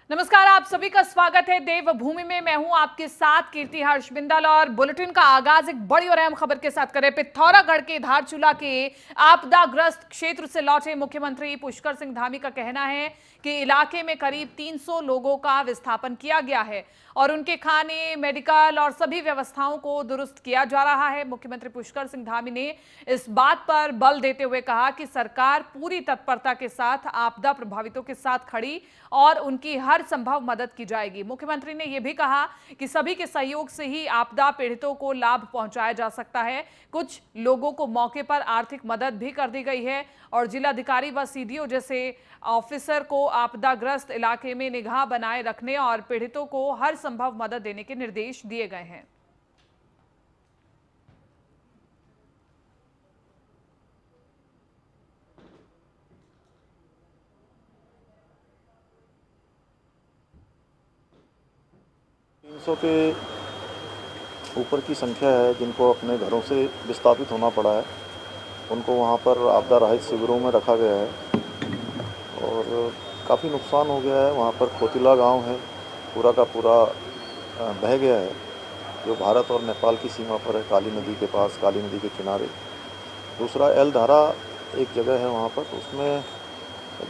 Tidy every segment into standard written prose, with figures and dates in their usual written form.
नमस्कार, आप सभी का स्वागत है देवभूमि में। मैं हूं आपके साथ कीर्ति हर्ष बिंदल और बुलेटिन का आगाज एक बड़ी और अहम खबर के साथ करें। पिथौरागढ़ के धारचूला के आपदाग्रस्त क्षेत्र से लौटे मुख्यमंत्री पुष्कर सिंह धामी का कहना है कि इलाके में करीब 300 लोगों का विस्थापन किया गया है और उनके खाने, मेडिकल और सभी व्यवस्थाओं को दुरुस्त किया जा रहा है। मुख्यमंत्री पुष्कर सिंह धामी ने इस बात पर बल देते हुए कहा कि सरकार पूरी तत्परता के साथ आपदा प्रभावितों के साथ खड़ी और उनकी हर संभव मदद की जाएगी। मुख्यमंत्री ने यह भी कहा कि सभी के सहयोग से ही आपदा पीड़ितों को लाभ पहुंचाया जा सकता है। कुछ लोगों को मौके पर आर्थिक मदद भी कर दी गई है और जिलाधिकारी व सीडीओ जैसे ऑफिसर को आपदाग्रस्त इलाके में निगाह बनाए रखने और पीड़ितों को हर संभव मदद देने के निर्देश दिए गए हैं। सौ के ऊपर की संख्या है जिनको अपने घरों से विस्थापित होना पड़ा है। उनको वहाँ पर आपदा राहत शिविरों में रखा गया है और काफ़ी नुकसान हो गया है। वहाँ पर खोतिला गांव है, पूरा का पूरा बह गया है, जो भारत और नेपाल की सीमा पर है, काली नदी के पास, काली नदी के किनारे। दूसरा एलधारा एक जगह है वहाँ पर, उसमें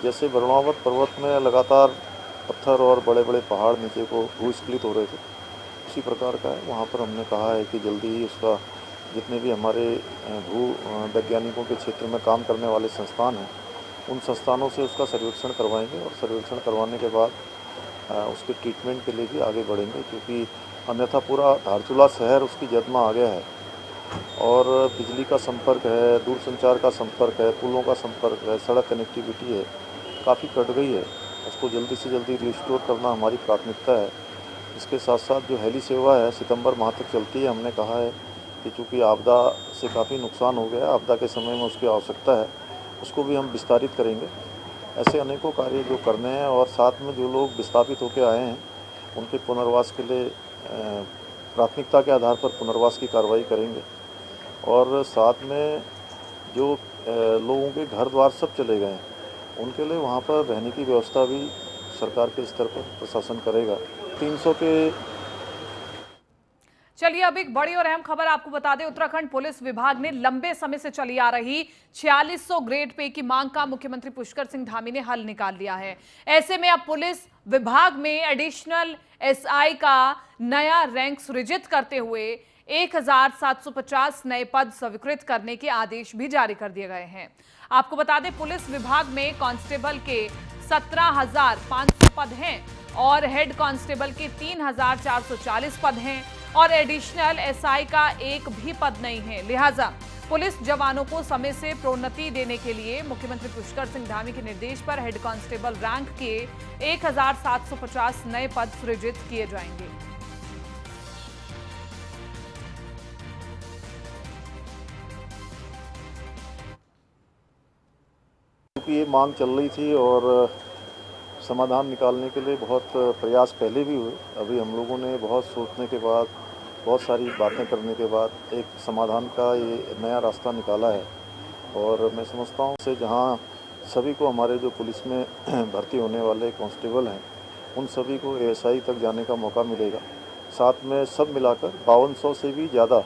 जैसे वरुणावत पर्वत में लगातार पत्थर और बड़े बड़े पहाड़ नीचे को भूस्खलित हो रहे थे, उसी प्रकार का है। वहाँ पर हमने कहा है कि जल्दी ही उसका जितने भी हमारे भू वैज्ञानिकों के क्षेत्र में काम करने वाले संस्थान हैं, उन संस्थानों से उसका सर्वेक्षण करवाएंगे और सर्वेक्षण करवाने के बाद उसके ट्रीटमेंट के लिए भी आगे बढ़ेंगे, क्योंकि अन्यथा पूरा धारचूला शहर उसकी जद में आ गया है और बिजली का संपर्क है, दूरसंचार का संपर्क है, पुलों का संपर्क है, सड़क कनेक्टिविटी है, काफ़ी कट गई है। उसको जल्दी से जल्दी रिस्टोर करना हमारी प्राथमिकता है। इसके साथ साथ जो हेली सेवा है सितंबर माह तक चलती है। हमने कहा है कि चूँकि आपदा से काफ़ी नुकसान हो गया, आपदा के समय में उसकी आवश्यकता है, उसको भी हम विस्तारित करेंगे। ऐसे अनेकों कार्य जो करने हैं और साथ में जो लोग विस्थापित होकर आए हैं उनके पुनर्वास के लिए प्राथमिकता के आधार पर पुनर्वास की कार्रवाई करेंगे और साथ में जो लोगों के घर द्वार सब चले गए हैं उनके लिए वहाँ पर रहने की व्यवस्था भी सरकार के स्तर पर प्रशासन करेगा। 300 के चलिए अब एक बड़ी और अहम खबर आपको बता दें। उत्तराखंड पुलिस विभाग ने लंबे समय से चली आ रही 4600 ग्रेड पे की मांग का मुख्यमंत्री पुष्कर सिंह धामी ने हल निकाल लिया है। ऐसे में अब पुलिस विभाग में एडिशनल एसआई का नया रैंक सृजित करते हुए 1750 नए पद स्वीकृत करने के आदेश भी जारी कर दिए गए हैं। आपको बता दें पुलिस विभाग में कांस्टेबल के 17,500 पद हैं और हेड कांस्टेबल के 3,440 पद हैं और एडिशनल एसआई का एक भी पद नहीं है। लिहाजा पुलिस जवानों को समय से प्रोन्नति देने के लिए मुख्यमंत्री पुष्कर सिंह धामी के निर्देश पर हेड कांस्टेबल रैंक के 1750 नए पद सृजित किए जाएंगे। क्योंकि ये मांग चल रही थी और समाधान निकालने के लिए बहुत प्रयास पहले भी हुए। अभी हम लोगों ने बहुत सोचने के बाद, बहुत सारी बातें करने के बाद एक समाधान का ये नया रास्ता निकाला है और मैं समझता हूँ से जहाँ सभी को हमारे जो पुलिस में भर्ती होने वाले कांस्टेबल हैं उन सभी को एएसआई तक जाने का मौका मिलेगा। साथ में सब मिलाकर 5200 से भी ज़्यादा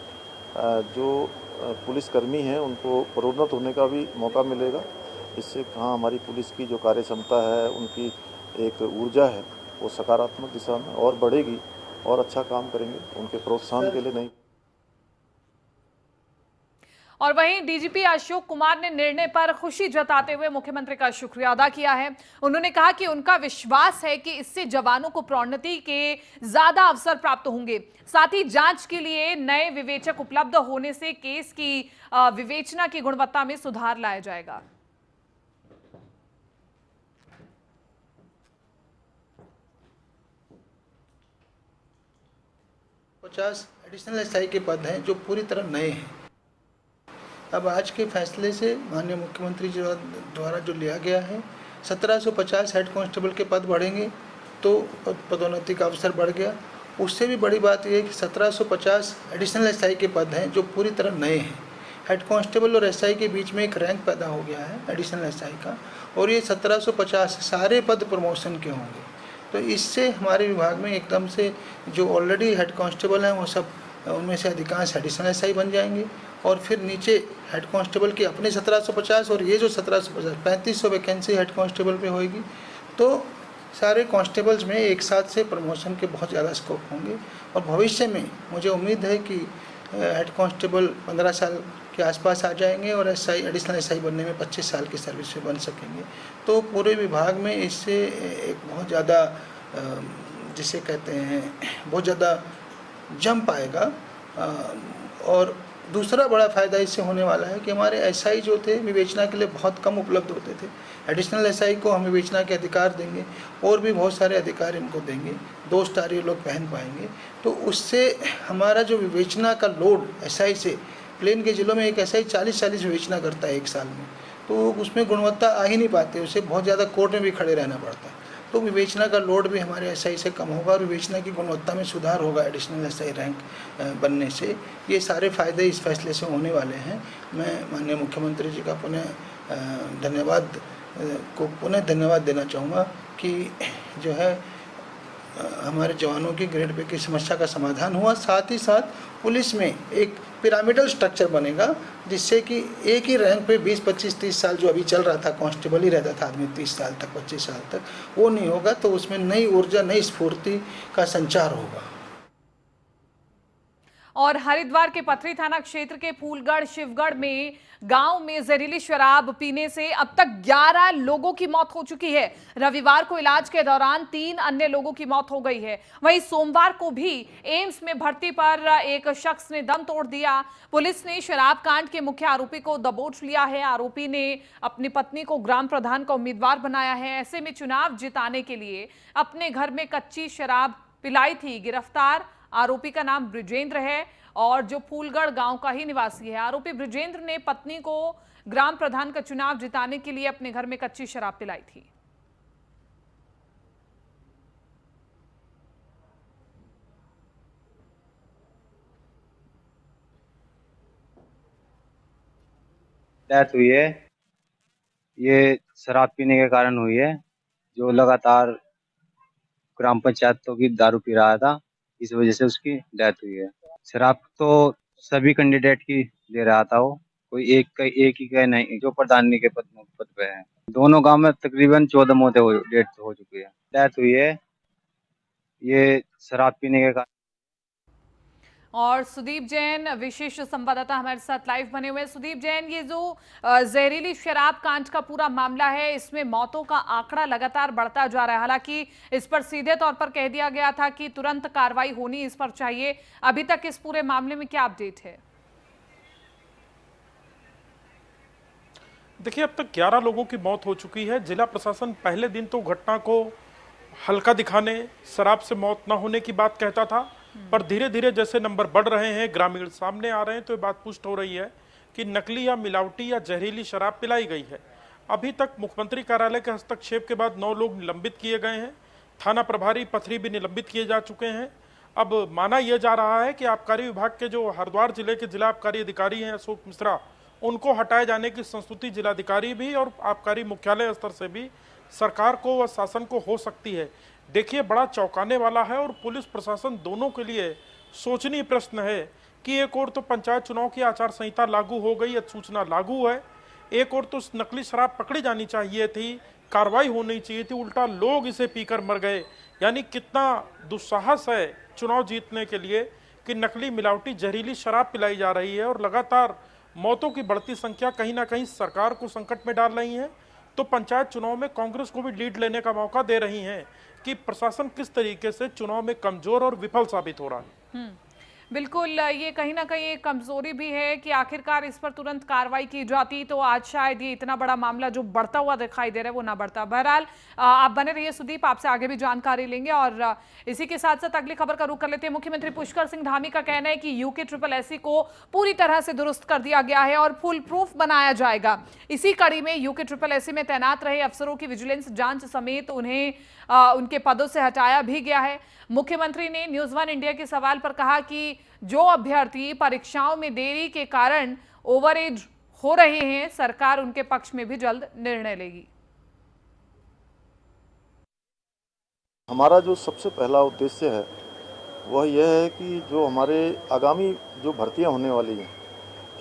जो पुलिसकर्मी हैं उनको प्रोन्नत होने का भी मौका मिलेगा। इससे कहाँ हमारी पुलिस की जो कार्य क्षमता है, उनकी एक ऊर्जा है, वो सकारात्मक दिशा में और बढ़ेगी और अच्छा काम करेंगे। उनके प्रोत्साहन के लिए नहीं। और वहीं डीजीपी अशोक कुमार ने निर्णय पर खुशी जताते हुए मुख्यमंत्री का शुक्रिया अदा किया है। उन्होंने कहा कि उनका विश्वास है कि इससे जवानों को प्रोन्नति के ज्यादा अवसर प्राप्त होंगे। साथ ही जांच के लिए नए विवेचक उपलब्ध होने से केस की विवेचना की गुणवत्ता में सुधार लाया जाएगा। 50 एडिशनल एसआई के पद हैं जो पूरी तरह नए हैं। अब आज के फैसले से माननीय मुख्यमंत्री जी द्वारा जो लिया गया है 1750 हेड कांस्टेबल के पद बढ़ेंगे तो पदोन्नति का अवसर बढ़ गया। उससे भी बड़ी बात यह है कि 1750 एडिशनल एसआई के पद हैं जो पूरी तरह नए हैं। हेड कांस्टेबल और एसआई के बीच में एक रैंक पैदा हो गया है एडिशनल एसआई का, और ये 1750 सारे पद प्रमोशन के होंगे। तो इससे हमारे विभाग में एकदम से जो ऑलरेडी हेड कांस्टेबल हैं वो सब उनमें से अधिकांश एडिशनल एसआई बन जाएंगे और फिर नीचे हेड कांस्टेबल की अपने 1750 और ये जो 1750 3500 वैकेंसी हेड कांस्टेबल पे होएगी। तो सारे कांस्टेबल्स में एक साथ से प्रमोशन के बहुत ज़्यादा स्कोप होंगे और भविष्य में मुझे उम्मीद है कि हेड कांस्टेबल 15 साल के आसपास आ जाएंगे और एसआई एडिशनल एसआई बनने में 25 साल की सर्विस पे बन सकेंगे। तो पूरे विभाग में इससे एक बहुत ज़्यादा जिसे कहते हैं बहुत ज़्यादा जंप आएगा। और दूसरा बड़ा फ़ायदा इससे होने वाला है कि हमारे एसआई जो थे विवेचना के लिए बहुत कम उपलब्ध होते थे। एडिशनल एसआई को हम विवेचना के अधिकार देंगे और भी बहुत सारे अधिकार इनको देंगे, 2 स्टार ये लोग पहन पाएंगे। तो उससे हमारा जो विवेचना का लोड एसआई से प्लेन के ज़िलों में एक एसआई 40 विवेचना करता है एक साल में, तो उसमें गुणवत्ता आ ही नहीं पाती, उसे बहुत ज़्यादा कोर्ट में भी खड़े रहना पड़ता है। तो विवेचना का लोड भी हमारे एसआई से कम होगा और विवेचना की गुणवत्ता में सुधार होगा एडिशनल एसआई रैंक बनने से। ये सारे फ़ायदे इस फैसले से होने वाले हैं। मैं माननीय मुख्यमंत्री जी का पुनः धन्यवाद देना चाहूँगा कि जो है हमारे जवानों की ग्रेड पे की समस्या का समाधान हुआ। साथ ही साथ पुलिस में एक पिरामिडल स्ट्रक्चर बनेगा जिससे कि एक ही रैंक पे 20, 25, 30 साल जो अभी चल रहा था, कांस्टेबल ही रहता था आदमी 30 साल तक, 25 साल तक, वो नहीं होगा। तो उसमें नई ऊर्जा, नई स्फूर्ति का संचार होगा। और हरिद्वार के पथरी थाना क्षेत्र के फूलगढ़ शिवगढ़ में गांव में जहरीली शराब पीने से अब तक 11 लोगों की मौत हो चुकी है। रविवार को इलाज के दौरान 3 अन्य लोगों की मौत हो गई है। वहीं सोमवार को भी एम्स में भर्ती पर एक शख्स ने दम तोड़ दिया। पुलिस ने शराब कांड के मुख्य आरोपी को दबोच लिया है। आरोपी ने अपनी पत्नी को ग्राम प्रधान का उम्मीदवार बनाया है। ऐसे में चुनाव जिताने के लिए अपने घर में कच्ची शराब पिलाई थी। गिरफ्तार आरोपी का नाम ब्रिजेंद्र है और जो फूलगढ़ गांव का ही निवासी है। आरोपी ब्रिजेंद्र ने पत्नी को ग्राम प्रधान का चुनाव जिताने के लिए अपने घर में कच्ची शराब पिलाई थी। डेथ हुई है, ये शराब पीने के कारण हुई है। जो लगातार ग्राम पंचायतों की दारू पी रहा था, इस वजह से उसकी डेथ हुई है। शराब तो सभी कैंडिडेट की दे रहा था वो, कोई एक ही का नहीं जो प्रधानी के पद पे है। दोनों गांव में तकरीबन 14 मौतें डेथ हो चुकी है। डेथ हुई है ये शराब पीने के कारण। और सुदीप जैन विशेष संवाददाता हमारे साथ लाइव बने हुए हैं। सुदीप जैन, ये जो जहरीली शराब कांड का पूरा मामला है, इसमें मौतों का आंकड़ा लगातार बढ़ता जा रहा है। हालांकि इस पर सीधे तौर पर कह दिया गया था कि तुरंत कार्रवाई होनी इस पर चाहिए। अभी तक इस पूरे मामले में क्या अपडेट है? देखिए, अब तक 11 लोगों की मौत हो चुकी है। जिला प्रशासन पहले दिन तो घटना को हल्का दिखाने, शराब से मौत न होने की बात कहता था, पर धीरे धीरे जैसे नंबर बढ़ रहे हैं, ग्रामीण सामने आ रहे हैं, तो ये बात पुष्ट हो रही है कि नकली या मिलावटी या जहरीली शराब पिलाई गई है। अभी तक मुख्यमंत्री कार्यालय के हस्तक्षेप के बाद 9 लोग निलंबित किए गए हैं। थाना प्रभारी पथरी भी निलंबित किए जा चुके हैं। अब माना यह जा रहा है कि आबकारी विभाग के जो हरिद्वार जिले के जिला आबकारी अधिकारी हैं अशोक मिश्रा, उनको हटाए जाने की संस्तुति जिलाधिकारी भी और आबकारी मुख्यालय स्तर से भी सरकार को व शासन को हो सकती है। देखिए, बड़ा चौंकाने वाला है और पुलिस प्रशासन दोनों के लिए सोचनीय प्रश्न है कि एक ओर तो पंचायत चुनाव की आचार संहिता लागू हो गई, सूचना लागू है, एक ओर तो नकली शराब पकड़ी जानी चाहिए थी, कार्रवाई होनी चाहिए थी, उल्टा लोग इसे पीकर मर गए। यानी कितना दुस्साहस है चुनाव जीतने के लिए कि नकली मिलावटी जहरीली शराब पिलाई जा रही है और लगातार मौतों की बढ़ती संख्या कहीं ना कहीं सरकार को संकट में डाल रही है। तो पंचायत चुनाव में कांग्रेस को भी लीड लेने का मौका दे रही हैं कि प्रशासन किस तरीके से चुनाव में कमजोर और विफल साबित हो रहा है। बिल्कुल, ये कहीं ना कहीं एक कमजोरी भी है कि आखिरकार इस पर तुरंत कार्रवाई की जाती तो आज शायद ये इतना बड़ा मामला जो बढ़ता हुआ दिखाई दे रहा है वो ना बढ़ता। बहरहाल आप बने रहिए सुदीप, आपसे आगे भी जानकारी लेंगे। और इसी के साथ साथ अगली खबर का रुख कर लेते हैं। मुख्यमंत्री पुष्कर सिंह धामी का कहना है कि यूके SSSC को पूरी तरह से दुरुस्त कर दिया गया है और फुल प्रूफ बनाया जाएगा। इसी कड़ी में यूके SSSC में तैनात रहे अफसरों की विजिलेंस जांच समेत उन्हें उनके पदों से हटाया भी गया है। मुख्यमंत्री ने न्यूज़ 1 इंडिया के सवाल पर कहा कि जो अभ्यर्थी परीक्षाओं में देरी के कारण ओवरएज हो रहे हैं, सरकार उनके पक्ष में भी जल्द निर्णय लेगी। हमारा जो सबसे पहला उद्देश्य है वह यह है कि जो हमारे आगामी जो भर्तियां होने वाली हैं,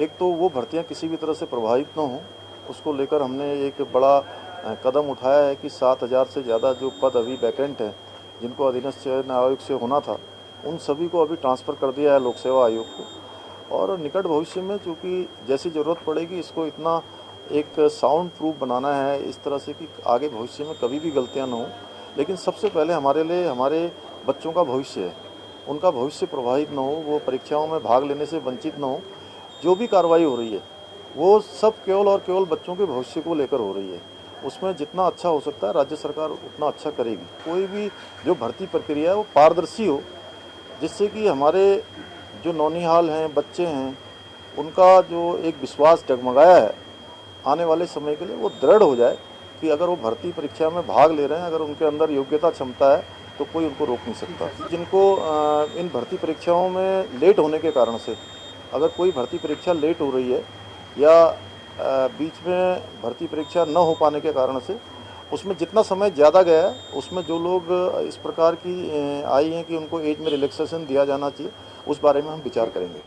एक तो वो भर्तियां किसी भी तरह से प्रभावित न हों, उसको लेकर हमने एक बड़ा कदम उठाया है कि 7,000 से ज़्यादा जो पद अभी वैकेंट हैं, जिनको अधीनस्थ चयन आयोग से होना था, उन सभी को अभी ट्रांसफ़र कर दिया है लोक सेवा आयोग को। और निकट भविष्य में चूँकि जैसी ज़रूरत पड़ेगी, इसको इतना एक साउंड प्रूफ बनाना है इस तरह से कि आगे भविष्य में कभी भी गलतियाँ न हों। लेकिन सबसे पहले हमारे लिए हमारे बच्चों का भविष्य है, उनका भविष्य प्रभावित न हो, वो परीक्षाओं में भाग लेने से वंचित न हो। जो भी कार्रवाई हो रही है वो सब केवल और केवल बच्चों के भविष्य को लेकर हो रही है। उसमें जितना अच्छा हो सकता है राज्य सरकार उतना अच्छा करेगी। कोई भी जो भर्ती प्रक्रिया है वो पारदर्शी हो, जिससे कि हमारे जो नौनिहाल हैं, बच्चे हैं, उनका जो एक विश्वास जगमगाया है आने वाले समय के लिए वो दृढ़ हो जाए कि अगर वो भर्ती परीक्षा में भाग ले रहे हैं, अगर उनके अंदर योग्यता क्षमता है तो कोई उनको रोक नहीं सकता। जिनको इन भर्ती परीक्षाओं में लेट होने के कारण से, अगर कोई भर्ती परीक्षा लेट हो रही है या बीच में भर्ती परीक्षा न हो पाने के कारण से उसमें जितना समय ज़्यादा गया है, उसमें जो लोग इस प्रकार की आई हैं कि उनको एज में रिलैक्सेशन दिया जाना चाहिए, उस बारे में हम विचार करेंगे।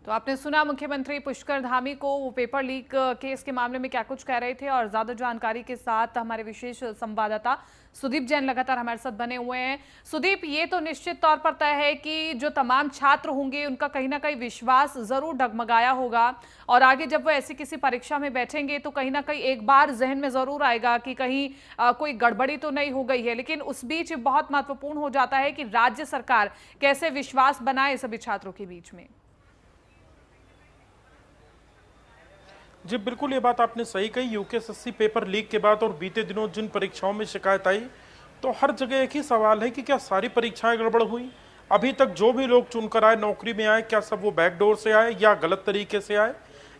तो आपने सुना मुख्यमंत्री पुष्कर धामी को वो पेपर लीक केस के मामले में क्या कुछ कह रहे थे। और ज्यादा जानकारी के साथ हमारे विशेष संवाददाता सुदीप जैन लगातार हमारे साथ बने हुए हैं। सुदीप, ये तो निश्चित तौर पर तय है कि जो तमाम छात्र होंगे उनका कहीं ना कहीं विश्वास जरूर डगमगाया होगा और आगे जब वो ऐसी किसी परीक्षा में बैठेंगे तो कहीं ना कहीं एक बार जहन में जरूर आएगा कि कहीं कोई गड़बड़ी तो नहीं हो गई है। लेकिन उस बीच बहुत महत्वपूर्ण हो जाता है कि राज्य सरकार कैसे विश्वास बनाए सभी छात्रों के बीच में। जी बिल्कुल, ये बात आपने सही कही। यूकेएसएससी पेपर लीक के बाद और बीते दिनों जिन परीक्षाओं में शिकायत आई, तो हर जगह एक ही सवाल है कि क्या सारी परीक्षाएं गड़बड़ हुई? अभी तक जो भी लोग चुनकर आए, नौकरी में आए, क्या सब वो बैकडोर से आए या गलत तरीके से आए?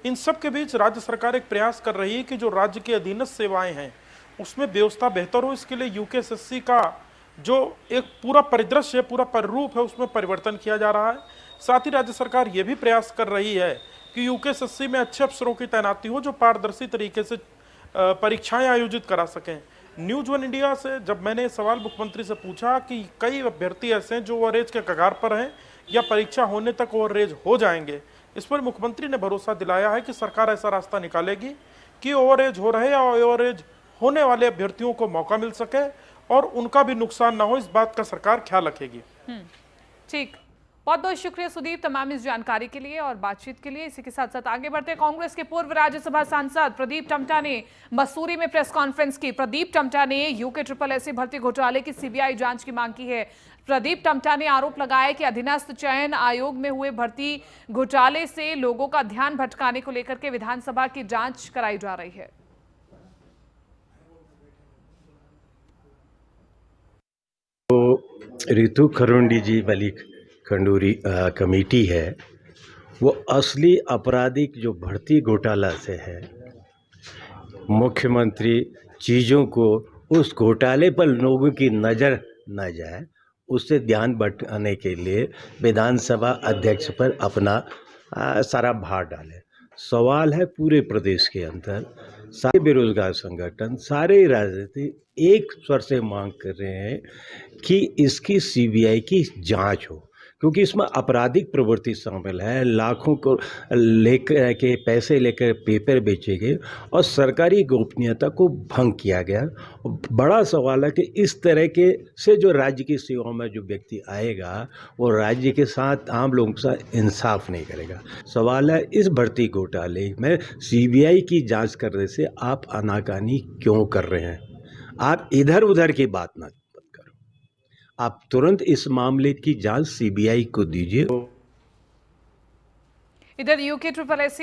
इन सब के बीच राज्य सरकार एक प्रयास कर रही है कि जो राज्य की अधीनस्थ सेवाएं हैं उसमें व्यवस्था बेहतर हो। इसके लिए यूकेएसएससी का जो एक पूरा परिदृश्य है, पूरा परिरूप है, उसमें परिवर्तन किया जा रहा है। साथ ही राज्य सरकार ये भी प्रयास कर रही है कि यूकेएसएससी में अच्छे अफसरों की तैनाती हो जो पारदर्शी तरीके से परीक्षाएं आयोजित करा सकें। न्यूज वन इंडिया से जब मैंने सवाल मुख्यमंत्री से पूछा कि कई अभ्यर्थी ऐसे हैं जो ओवरेज के कगार पर हैं या परीक्षा होने तक ओवरेज हो जाएंगे, इस पर मुख्यमंत्री ने भरोसा दिलाया है कि सरकार ऐसा रास्ता निकालेगी कि ओवरेज हो रहे या ओवरेज होने वाले अभ्यर्थियों को मौका मिल सके और उनका भी नुकसान ना हो, इस बात का सरकार ख्याल रखेगी। ठीक, बहुत बहुत शुक्रिया सुदीप तमाम इस जानकारी के लिए और बातचीत के लिए। इसी के साथ साथ आगे बढ़ते हैं। कांग्रेस के पूर्व राज्यसभा सांसद प्रदीप टम्टा ने मसूरी में प्रेस कॉन्फ्रेंस की। प्रदीप टम्टा ने यूके भर्ती घोटाले की सीबीआई जांच की मांग की है। प्रदीप टम्टा ने आरोप लगाया कि अधीनस्थ चयन आयोग में हुए भर्ती घोटाले से लोगों का ध्यान भटकाने को लेकर के विधानसभा की जांच कराई जा रही है। रितु खरुंडी जी वाली खंडूरी कमेटी है, वो असली आपराधिक जो भर्ती घोटाला से है, मुख्यमंत्री चीज़ों को उस घोटाले पर लोगों की नज़र न जाए, उससे ध्यान भटकाने के लिए विधानसभा अध्यक्ष पर अपना सारा भार डाले। सवाल है पूरे प्रदेश के अंदर सारे बेरोजगार संगठन, सारे राजनीति एक स्वर से मांग कर रहे हैं कि इसकी सीबीआई की जांच हो, क्योंकि इसमें आपराधिक प्रवृत्ति शामिल है। लाखों को लेकर के पैसे लेकर पेपर बेचे गए और सरकारी गोपनीयता को भंग किया गया। बड़ा सवाल है कि इस तरह के से जो राज्य की सेवाओं में जो व्यक्ति आएगा वो राज्य के साथ, आम लोगों के साथ इंसाफ नहीं करेगा। सवाल है इस भर्ती घोटाले में सीबीआई की जांच करने से आप आनाकानी क्यों कर रहे हैं? आप इधर उधर की बात ना करो, आप तुरंत इस मामले की जांच सीबीआई को दीजिए। इधर यूके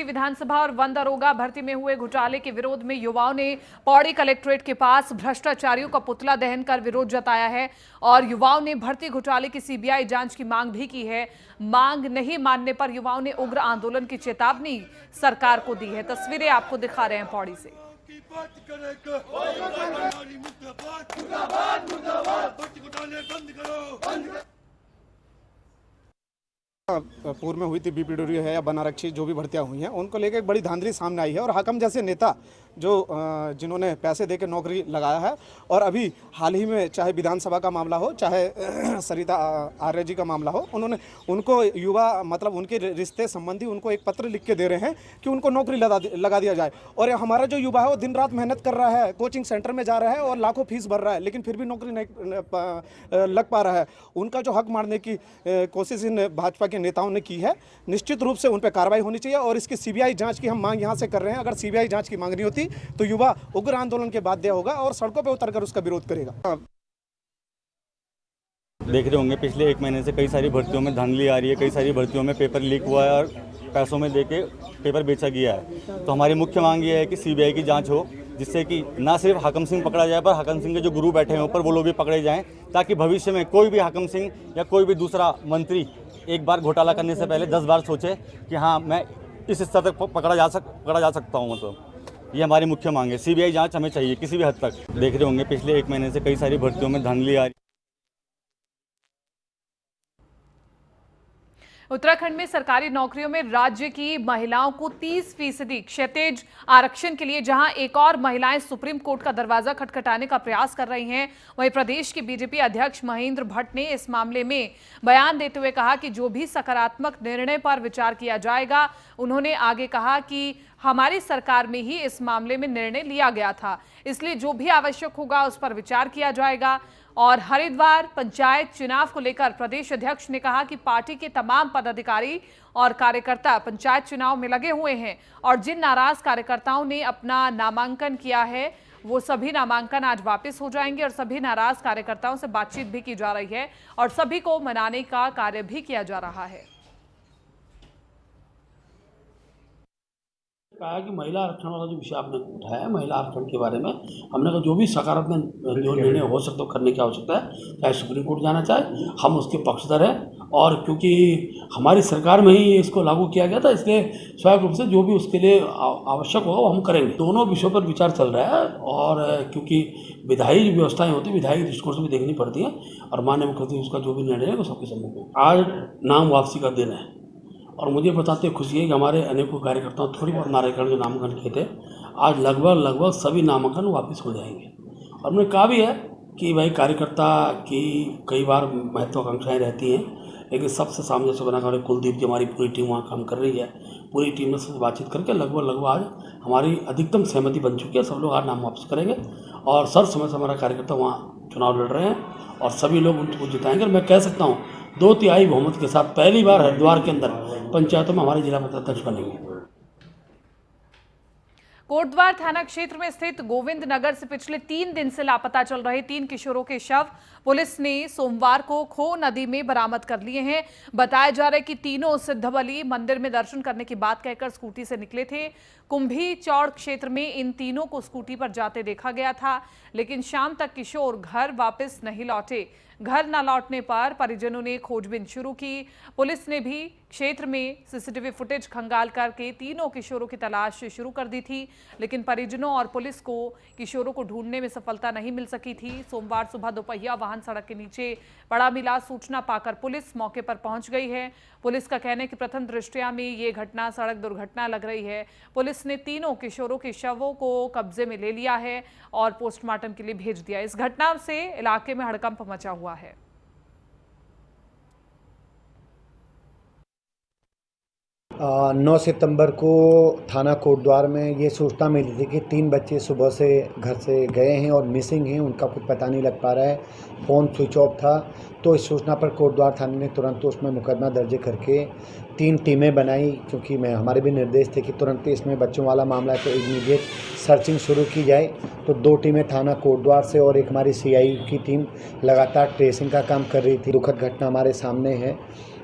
विधानसभा और वन दरोगा भर्ती में हुए घोटाले के विरोध में युवाओं ने पौड़ी कलेक्ट्रेट के पास भ्रष्टाचारियों का पुतला दहन कर विरोध जताया है और युवाओं ने भर्ती घोटाले की सीबीआई जांच की मांग भी की है। मांग नहीं मानने पर युवाओं ने उग्र आंदोलन की चेतावनी सरकार को दी है। तस्वीरें आपको दिखा रहे हैं पौड़ी से। पूर्व में हुई थी बीपीडब्ल्यू है या बनारक्षी जो भी भर्तियां हुई हैं उनको लेकर एक बड़ी धांधली सामने आई है और हाकम जैसे नेता जो जिन्होंने पैसे देकर नौकरी लगाया है और अभी हाल ही में चाहे विधानसभा का मामला हो चाहे सरिता आर्य जी का मामला हो उनको युवा मतलब उनके रिश्ते संबंधी उनको एक पत्र लिख के दे रहे हैं कि उनको नौकरी लगा दिया जाए। और हमारा जो युवा है वो दिन रात मेहनत कर रहा है, कोचिंग सेंटर में जा रहा है और लाखों फीस भर रहा है, लेकिन फिर भी नौकरी नहीं लग पा रहा है। उनका जो हक मारने की कोशिश इन भाजपा के नेताओं ने की है, निश्चित रूप से उन पर कार्रवाई होनी चाहिए और इसकी सीबीआई जांच की हम मांग यहां से कर रहे हैं। अगर सीबीआई जांच की मांग नहीं होती तो युवा उग्र आंदोलन के बाध्य होगा और सड़कों पर उतरकर उसका विरोध करेगा। देख रहे होंगे पिछले 1 महीने से कई सारी भर्तियों में धांधली आ रही है, कई सारी भर्तियों में पेपर लीक हुआ है और पैसों में देके पेपर बेचा गया है। तो हमारी मुख्य मांग ये है कि सीबीआई की जांच हो, जिससे कि ना सिर्फ हाकम सिंह पकड़ा जाए पर हाकम सिंह के जो गुरु बैठे हैं ऊपर वो लोग भी पकड़े जाएं, ताकि भविष्य में कोई भी हाकम सिंह या कोई भी दूसरा मंत्री एक बार घोटाला करने से पहले 10 बार सोचे कि हाँ मैं इस स्तर तक पकड़ा जा सकता हूँ। मतलब ये हमारी मुख्य मांग है। सीबीआई जांच हमें चाहिए किसी भी हद तक। देख रहे होंगे पिछले 1 महीने से कई सारी भर्तियों में धांधली आ रही। उत्तराखंड में सरकारी नौकरियों में राज्य की महिलाओं को 30% क्षैतिज आरक्षण के लिए जहां एक और महिलाएं सुप्रीम कोर्ट का दरवाजा खटखटाने का प्रयास कर रही हैं, वहीं प्रदेश के बीजेपी अध्यक्ष महेंद्र भट्ट ने इस मामले में बयान देते हुए कहा कि जो भी सकारात्मक निर्णय पर विचार किया जाएगा। उन्होंने आगे कहा कि हमारी सरकार में ही इस मामले में निर्णय लिया गया था, इसलिए जो भी आवश्यक होगा उस पर विचार किया जाएगा। और हरिद्वार पंचायत चुनाव को लेकर प्रदेश अध्यक्ष ने कहा कि पार्टी के तमाम पदाधिकारी और कार्यकर्ता पंचायत चुनाव में लगे हुए हैं और जिन नाराज कार्यकर्ताओं ने अपना नामांकन किया है वो सभी नामांकन आज वापस हो जाएंगे और सभी नाराज कार्यकर्ताओं से बातचीत भी की जा रही है और सभी को मनाने का कार्य भी किया जा रहा है। कहा कि महिला आरक्षण वाला जो विषय आपने उठाया है, महिला आरक्षण के बारे में हमने कहा जो भी सकारात्मक जो निर्णय हो सकता है करने की आवश्यकता है, चाहे सुप्रीम कोर्ट जाना चाहे हम उसके पक्षधर हैं। और क्योंकि हमारी सरकार में ही इसको लागू किया गया था, इसलिए स्वाभाविक रूप से जो भी उसके लिए आवश्यक होगा वो हम करेंगे। दोनों विषयों पर विचार चल रहा है और क्योंकि विधायी व्यवस्थाएं होती है, विधायी दृष्टिकोण से भी देखनी पड़ती हैं और माननीय मुख्यमंत्री उसका जो भी निर्णय है वो सबके सम्मुख है। आज नाम वापसी का दिन है और मुझे बताते हुए खुशी है कि हमारे अनेकों कार्यकर्ताओं थोड़ी बहुत नारायण जो नामांकन किए थे, आज लगभग सभी नामांकन वापस हो जाएंगे। और मैंने कहा भी है कि भाई कार्यकर्ता की कई बार महत्वाकांक्षाएं रहती हैं, लेकिन सबसे सामंजस्य बनाकर कुलदीप जी हमारी पूरी टीम वहाँ काम कर रही है, पूरी टीम में से बातचीत करके लगभग आज हमारी अधिकतम सहमति बन चुकी है। सब लोग आज नाम वापस करेंगे और सर समय से हमारा कार्यकर्ता वहाँ चुनाव लड़ रहे हैं और सभी लोग उनको जिताएंगे। और मैं कह सकता हूँ 2/3 बहुमत के साथ पहली बार हरिद्वार के अंदर पंचायतों में हमारे जिला अध्यक्ष बनेंगे। कोटद्वार थाना क्षेत्र में स्थित गोविंद नगर से पिछले 3 दिन से लापता चल रहे 3 किशोरों के शव पुलिस ने सोमवार को खो नदी में बरामद कर लिए हैं। बताया जा रहा है कि तीनों सिद्धबली मंदिर में दर्शन करने की बात कहकर स्कूटी से निकले थे। कुंभी चौड़ क्षेत्र में इन तीनों को स्कूटी पर जाते देखा गया था, लेकिन शाम तक किशोर घर वापस नहीं लौटे। घर न लौटने पर परिजनों ने खोजबीन शुरू की। पुलिस ने भी क्षेत्र में सीसीटीवी फुटेज खंगाल करके तीनों किशोरों की तलाश शुरू कर दी थी, लेकिन परिजनों और पुलिस को किशोरों को ढूंढने में सफलता नहीं मिल सकी थी। सोमवार सुबह दोपहिया वाहन सड़क के नीचे पड़ा मिला। सूचना पाकर पुलिस मौके पर पहुंच गई है। पुलिस का कहना है कि प्रथम दृष्टया में ये घटना सड़क दुर्घटना लग रही है। पुलिस ने तीनों किशोरों के शवों को कब्जे में ले लिया है और पोस्टमार्टम के लिए भेज दिया। इस घटना से इलाके में हड़कंप मचा हुआ है। 9 सितंबर को थाना कोटद्वार में ये सूचना मिली थी कि 3 बच्चे सुबह से घर से गए हैं और मिसिंग हैं, उनका कुछ पता नहीं लग पा रहा है, फ़ोन स्विच ऑफ था। तो इस सूचना पर कोटद्वार थाने ने तुरंत उसमें मुकदमा दर्ज करके 3 टीमें बनाई, क्योंकि हमारे भी निर्देश थे कि तुरंत इसमें बच्चों वाला मामला है तो इमीडिएट सर्चिंग शुरू की जाए। तो 2 टीमें थाना कोटद्वार से और एक हमारी CI की टीम लगातार ट्रेसिंग का काम कर रही थी। दुखद घटना हमारे सामने है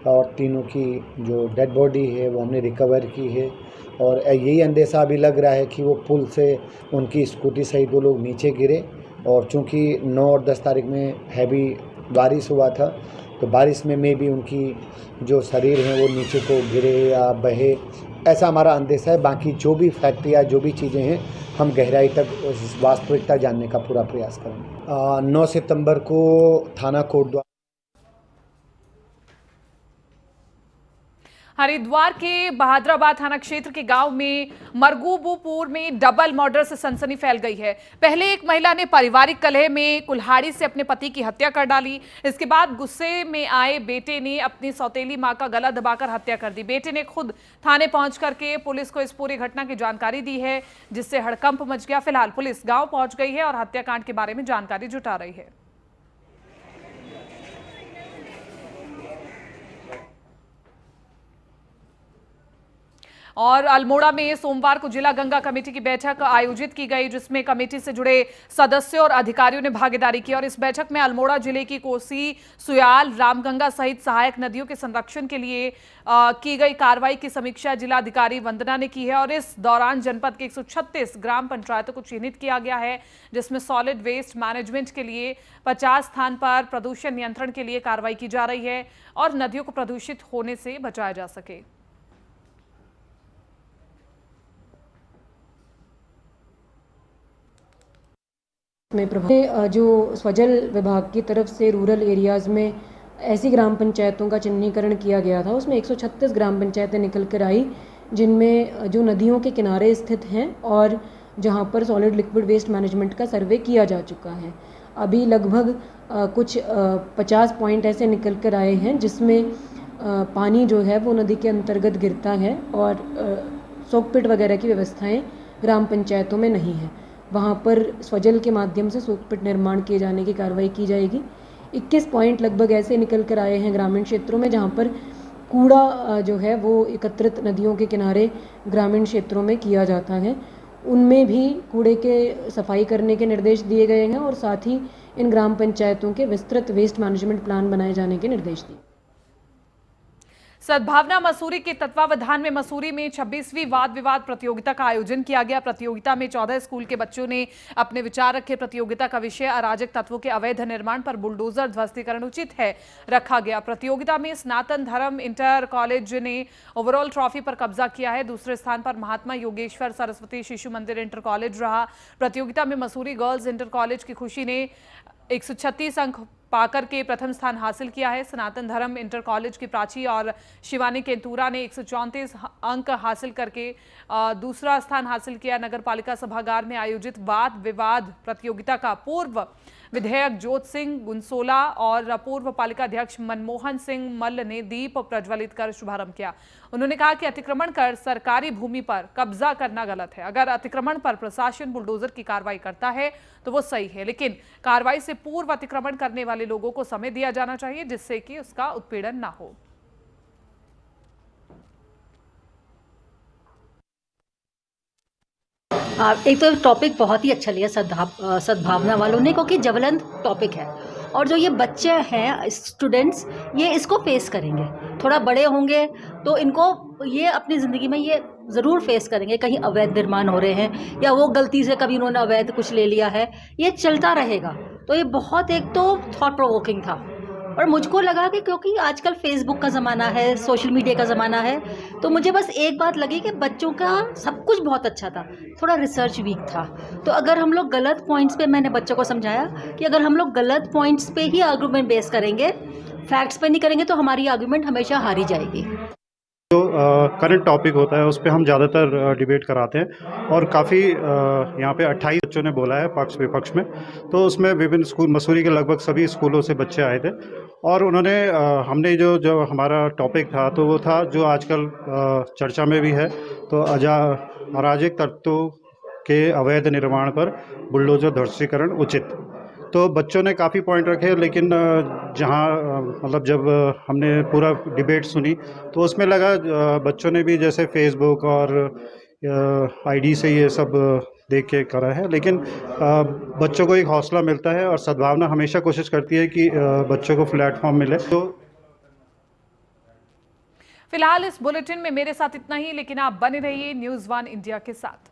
और तीनों की जो डेड बॉडी है वो हमने रिकवर की है और यही अंदेशा अभी लग रहा है कि वो पुल से उनकी स्कूटी सहित वो लोग नीचे गिरे। और चूंकि 9 और 10 तारीख में हैवी बारिश हुआ था तो बारिश में भी उनकी जो शरीर हैं वो नीचे को गिरे या बहे, ऐसा हमारा अंदेशा है। बाकी जो भी फैक्ट या जो भी चीज़ें हैं हम गहराई तक वास्तविकता जानने का पूरा प्रयास करेंगे। 9 सितंबर को थाना कोटद्वार हरिद्वार के बहादुराबाद थाना क्षेत्र के गांव में मरगूबुपुर में डबल मर्डर से सनसनी फैल गई है। पहले एक महिला ने पारिवारिक कलह में कुल्हाड़ी से अपने पति की हत्या कर डाली। इसके बाद गुस्से में आए बेटे ने अपनी सौतेली मां का गला दबाकर हत्या कर दी। बेटे ने खुद थाने पहुंच करके पुलिस को इस पूरी घटना की जानकारी दी है, जिससे हड़कंप मच गया। फिलहाल पुलिस गाँव पहुंच गई है और हत्याकांड के बारे में जानकारी जुटा रही है। और अल्मोड़ा में सोमवार को जिला गंगा कमेटी की बैठक आयोजित की गई, जिसमें कमेटी से जुड़े सदस्यों और अधिकारियों ने भागीदारी की। और इस बैठक में अल्मोड़ा जिले की कोसी, सुयाल, रामगंगा सहित सहायक नदियों के संरक्षण के लिए की गई कार्रवाई की समीक्षा जिलाधिकारी वंदना ने की है। और इस दौरान जनपद के 136 ग्राम पंचायतों को चिन्हित किया गया है, जिसमें सॉलिड वेस्ट मैनेजमेंट के लिए 50 स्थान पर प्रदूषण नियंत्रण के लिए कार्रवाई की जा रही है और नदियों को प्रदूषित होने से बचाया जा सके। में प्रभाव जो स्वजल विभाग की तरफ से रूरल एरियाज़ में ऐसी ग्राम पंचायतों का चिन्हीकरण किया गया था, उसमें 136 ग्राम पंचायतें निकल कर आई, जिनमें जो नदियों के किनारे स्थित हैं और जहां पर सॉलिड लिक्विड वेस्ट मैनेजमेंट का सर्वे किया जा चुका है। अभी लगभग कुछ 50 पॉइंट ऐसे निकल कर आए हैं जिसमें पानी जो है वो नदी के अंतर्गत गिरता है और सोकपिट वगैरह की व्यवस्थाएँ ग्राम पंचायतों में नहीं है। वहाँ पर स्वजल के माध्यम से सोकपिट निर्माण किए जाने की कार्रवाई की जाएगी। 21 पॉइंट लगभग ऐसे निकल कर आए हैं ग्रामीण क्षेत्रों में, जहाँ पर कूड़ा जो है वो एकत्रित नदियों के किनारे ग्रामीण क्षेत्रों में किया जाता है। उनमें भी कूड़े के सफाई करने के निर्देश दिए गए हैं और साथ ही इन ग्राम पंचायतों के विस्तृत वेस्ट मैनेजमेंट प्लान बनाए जाने के निर्देश दिए। सद्भावना मसूरी के तत्वावधान में मसूरी में 26वीं वाद विवाद प्रतियोगिता का आयोजन किया गया। प्रतियोगिता में 14 स्कूल के बच्चों ने अपने विचार रखे। प्रतियोगिता का विषय अराजक तत्वों के अवैध निर्माण पर बुलडोजर ध्वस्तीकरण उचित है रखा गया। प्रतियोगिता में सनातन धर्म इंटर कॉलेज ने ओवरऑल ट्रॉफी पर कब्जा किया है। दूसरे स्थान पर महात्मा योगेश्वर सरस्वती शिशु मंदिर इंटर कॉलेज रहा। प्रतियोगिता में मसूरी गर्ल्स इंटर कॉलेज की खुशी ने 136 अंक पाकर के प्रथम स्थान हासिल किया है। सनातन धर्म इंटर कॉलेज की प्राची और शिवानी केंतुरा ने 134 अंक हासिल करके दूसरा स्थान हासिल किया। नगर पालिका सभागार में आयोजित वाद विवाद प्रतियोगिता का पूर्व विधायक जोत सिंह गुंसोला और पूर्व पालिका अध्यक्ष मनमोहन सिंह मल्ल ने दीप प्रज्वलित कर शुभारंभ किया। उन्होंने कहा कि अतिक्रमण कर सरकारी भूमि पर कब्जा करना गलत है। अगर अतिक्रमण पर प्रशासन बुलडोजर की कार्रवाई करता है तो वो सही है, लेकिन कार्रवाई से पूर्व अतिक्रमण करने वाले लोगों को समय दिया जाना चाहिए, जिससे कि उसका उत्पीड़न ना हो। एक तो टॉपिक बहुत ही अच्छा लिया सद्भावना वालों ने, क्योंकि ज्वलंत टॉपिक है और जो ये बच्चे हैं स्टूडेंट्स ये इसको फेस करेंगे। थोड़ा बड़े होंगे तो इनको ये अपनी ज़िंदगी में ये ज़रूर फेस करेंगे, कहीं अवैध निर्माण हो रहे हैं या वो गलती से कभी उन्होंने अवैध कुछ ले लिया है, ये चलता रहेगा। तो ये बहुत एक तो थॉट प्रोवोकिंग था और मुझको लगा कि क्योंकि आजकल फेसबुक का ज़माना है, सोशल मीडिया का ज़माना है, तो मुझे बस एक बात लगी कि बच्चों का सब कुछ बहुत अच्छा था, थोड़ा रिसर्च वीक था। तो अगर हम लोग गलत पॉइंट्स पे, मैंने बच्चों को समझाया कि अगर हम लोग गलत पॉइंट्स पे ही आर्गूमेंट बेस करेंगे, फैक्ट्स पे नहीं करेंगे, तो हमारी आर्गूमेंट हमेशा हारी जाएगी। जो करंट टॉपिक होता है उस पर हम ज़्यादातर डिबेट कराते हैं और काफ़ी यहाँ पे 28 बच्चों ने बोला है पक्ष विपक्ष में। तो उसमें विभिन्न स्कूल, मसूरी के लगभग सभी स्कूलों से बच्चे आए थे और उन्होंने हमने जो हमारा टॉपिक था तो वो था जो आजकल चर्चा में भी है, तो अराजक तत्वों के अवैध निर्माण पर बुलडोजर ध्वस्तीकरण उचित। तो बच्चों ने काफ़ी पॉइंट रखे, लेकिन जहाँ मतलब जब हमने पूरा डिबेट सुनी तो उसमें लगा बच्चों ने भी जैसे फेसबुक और आईडी से ये सब देख के करा है, लेकिन बच्चों को एक हौसला मिलता है और सद्भावना हमेशा कोशिश करती है कि बच्चों को प्लेटफॉर्म मिले। तो फिलहाल इस बुलेटिन में मेरे साथ इतना ही, लेकिन आप बने रहिए न्यूज़ 1 इंडिया के साथ।